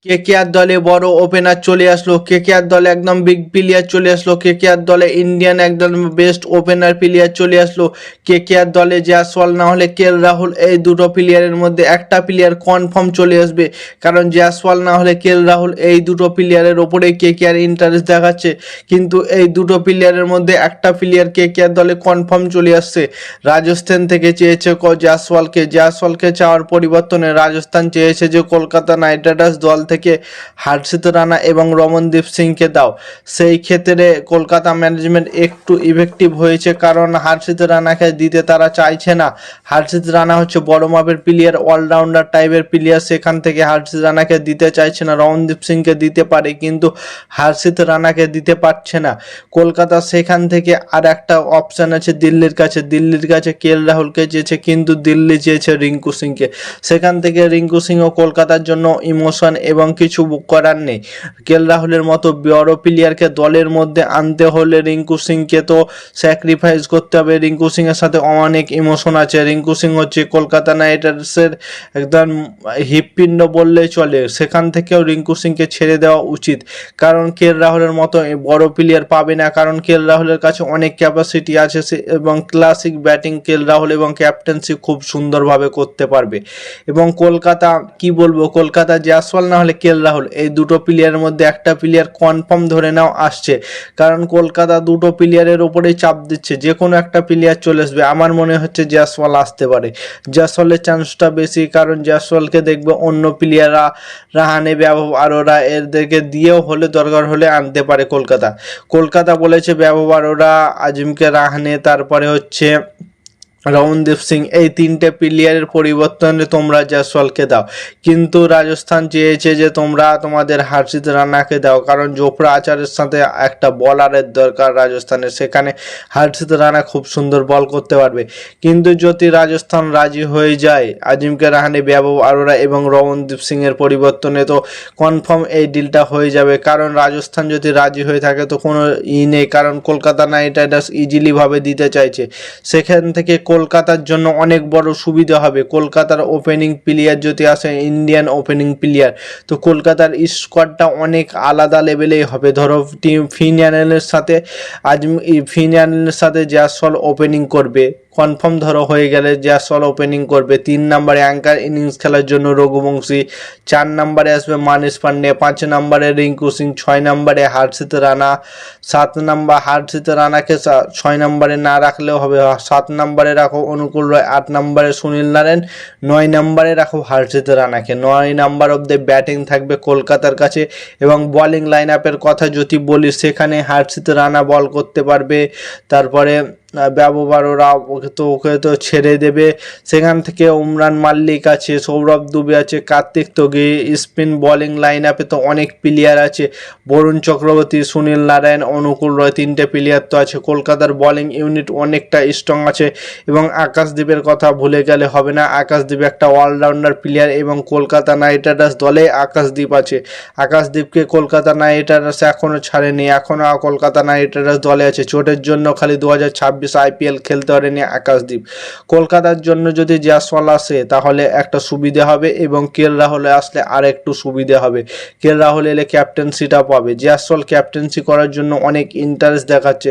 KKR দলে বড় opener চলে আসলো। কেকেআর দলে একদম বিগ প্লেয়ার চলে আসলো। কেকেআর দলে ইন্ডিয়ান একদম বেস্ট ওপেনার প্লেয়ার চলে আসলো। কেকেআর দলে জয়সওয়াল না হলে কেএল রাহুল, এই দুটো প্লেয়ারের মধ্যে একটা প্লেয়ার কনফার্ম চলে আসবে। কারণ জয়সওয়াল না হলে কেএল রাহুল, এই দুটো প্লেয়ারের ওপরেই কেকেআর ইন্টারেস্ট দেখাচ্ছে। কিন্তু এই দুটো প্লেয়ারের মধ্যে একটা প্লেয়ার কেকেআর দলে কনফার্ম চলে আসছে। রাজস্থান থেকে চেয়েছে জয়সওয়ালকে চাওয়ার পরিবর্তনে রাজস্থান চেয়েছে যে কলকাতা নাইট রাইডার্স দল থেকে হর্ষিত রানা এবং রমনদীপ সিংকে দাও। সেই ক্ষেত্রে কলকাতা ম্যানেজমেন্ট একটু ইফেক্টিভ হয়েছে, কারণ হর্ষিত রানাকে দিতে তারা চাইছে না। হর্ষিত রানা হচ্ছে বড় মাপের প্লেয়ার, অলরাউন্ডার টাইপের প্লেয়ার, সেখান থেকে হর্ষিত রানাকে দিতে চাইছে না। রমনদীপ সিংকে দিতে পারে কিন্তু হর্ষিত রানাকে দিতে পারছে না কলকাতা। সেখান থেকে আর একটা অপশান আছে দিল্লির কাছে কেএল রাহুলকে চেয়েছে, কিন্তু দিল্লি চেয়েছে রিঙ্কু সিংকে। সেখান থেকে রিঙ্কু সিংও কলকাতার জন্য ইমোশন এবং কিছু করার নেই। কেএল রাহুলের মতো বড় প্লেয়ারকে দলের মধ্যে আনতে হলে রিঙ্কু সিংকে তো স্যাক্রিফাইস করতে হবে। রিঙ্কু সিংয়ের সাথে অনেক ইমোশন আছে। রিঙ্কু সিং হচ্ছে কলকাতা নাইট রাইডার্সের একদম হৃৎপিণ্ড বললেই চলে। সেখান থেকেও রিঙ্কু সিংকে ছেড়ে দেওয়া উচিত, কারণ কেএল রাহুলের মতো বড় প্লেয়ার পাবে না। কারণ কেএল রাহুলের কাছে অনেক ক্যাপাসিটি আছে এবং ক্লাসিক ব্যাটিং কেএল রাহুল এবং ক্যাপ্টেন্সি খুব সুন্দরভাবে করতে পারবে। এবং কলকাতা কি বলবো, কলকাতা জয়সওয়াল না হলে কেএল রাহুল, এই দুটো প্লেয়ারের মধ্যে একটা প্লেয়ার কনফার্ম ধরে নাও আসছে। কারণ কলকাতা দুটো প্লেয়ারের ওপরেই চাপ দিচ্ছে, যে কোনো একটা প্লেয়ার চলে আসবে। আমার মনে হচ্ছে জয়সওয়াল আসতে পারে, জয়সওয়ালের চান্সটা বেশি, কারণ জয়সওয়ালকে দেখবে অন্য প্লেয়াররা রাহানে বৈভব আরোরা এদেরকে দিয়েও হলে দরকার হলে আনতে পারে কলকাতা বলেছে বৈভব আরোরা, আজিমকে রাহানে, তারপরে হচ্ছে রমনদীপ সিং, এই তিনটে প্লেয়ারের পরিবর্তনে তোমরা জয়সওয়ালকে দাও। কিন্তু রাজস্থান চেয়েছে যে তোমরা তোমাদের হর্ষিত রানাকে দাও, কারণ জোফরা আচারের সাথে একটা বলারের দরকার রাজস্থানের। সেখানে হর্ষিত রানা খুব সুন্দর বল করতে পারবে। কিন্তু যদি রাজস্থান রাজি হয়ে যায় আজিমকে রাহানে, বৈভব আরোরা এবং রমনদীপ সিংয়ের পরিবর্তনে, তো কনফার্ম এই ডিলটা হয়ে যাবে। কারণ রাজস্থান যদি রাজি হয়ে থাকে তো কোনো নেই, কারণ কলকাতা নাইট রাইডার্স ইজিলিভাবে দিতে চাইছে। সেখান থেকে কলকাতার জন্য অনেক বড় সুবিধা হবে। কলকাতার ওপেনিং প্লেয়ার যদি আসে ইন্ডিয়ান ওপেনিং প্লেয়ার, তো কলকাতার স্কোয়াডটা অনেক আলাদা লেভেলেই হবে। ধরো ফিনিয়ানের সাথে জয়সওয়াল ওপেনিং করবে, কনফার্ম ধরো হয়ে গেলে জয়সওয়াল ওপেনিং করবে। 3 নম্বরে অ্যাঙ্কার ইনিংস খেলার জন্য রঘুবংশী, 4 নম্বরে আসবে মানিশ পান্ডে, 5 নম্বরে রিঙ্কু সিং, 6 নম্বরে হর্ষিত রানা, 7 নম্বর হর্ষিত রানাকে 6 নম্বরে না রাখলেও হবে, 7 নম্বরে রাখো অনুকূল রয়, 8 নম্বরে সুনীল নারায়ণ, 9 নম্বরে রাখো হর্ষিত রানাকে। 9 নাম্বার অব দ্য ব্যাটিং থাকবে কলকাতার কাছে। এবং বলিং লাইন আপের কথা যদি বলি, সেখানে হর্ষিত রানা বল করতে পারবে, তারপরে বৈভব আরোরা ওকে তো ছেড়ে দেবে। সেখান থেকে উমরান মাল্লিক আছে, সৌরভ দুবে আছে, কার্তিক তোগি। স্পিন বোলিং লাইন আপে তো অনেক প্লেয়ার আছে, বরুণ চক্রবর্তী, সুনীল নারায়ণ, অনুকূল রয়, 3টে প্লেয়ার তো আছে। কলকাতার বোলিং ইউনিট অনেকটা স্ট্রং আছে। এবং আকাশদীপের কথা ভুলে গেলে হবে না, আকাশদীপ একটা অলরাউন্ডার প্লেয়ার এবং কলকাতা নাইট রাইডার্স দলে আকাশদীপ আছে। আকাশদীপকে কলকাতা নাইট রাইডার্স এখনও ছাড়েনি, এখনও কলকাতা নাইট রাইডার্স দলে আছে। চোটের জন্য খালি 2026 IPL খেলতে পারেনি আকাশদীপ। কলকাতার জন্য যদি জয়সওয়াল আসে তাহলে একটা সুবিধা হবে, এবং কেএল রাহুল আসলে আর একটু সুবিধা হবে। কেএল রাহুল এলে ক্যাপ্টেন্সিটা পাবে, জয়সওয়াল ক্যাপ্টেন্সি করার জন্য অনেক ইন্টারেস্ট দেখাচ্ছে।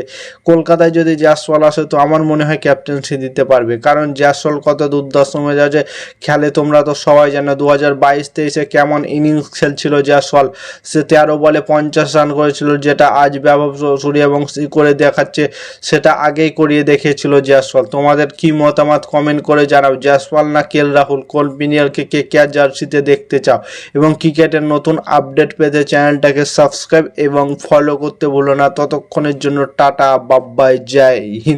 কলকাতায় যদি জয়সওয়াল আসে তো আমার মনে হয় ক্যাপ্টেন্সি দিতে পারবে, কারণ জয়সওয়াল কত দুর্দর্শ মেজাজে খেলে তোমরা তো সবাই জানো। 2022-23 কেমন ইনিংস খেলছিল জয়সওয়াল, সে 13 বলে 50 রান করেছিল, যেটা আজ বৈভব সূর্যবংশী করে দেখাচ্ছে, সেটা আগেই করিয়ে দেখিয়েছিল জয়সওয়াল। তোমাদের কি মতামত কমেন্ট করে জানাও, জয়সওয়াল না কেএল রাহুল, কোন প্লেয়ারকে কে জার্সিতে দেখতে চাও? এবং ক্রিকেটের নতুন আপডেট পেতে চ্যানেলটাকে সাবস্ক্রাইব এবং ফলো করতে ভুলো না। ততক্ষণের জন্য টাটা, বাই বাই, জয় হিন্দ।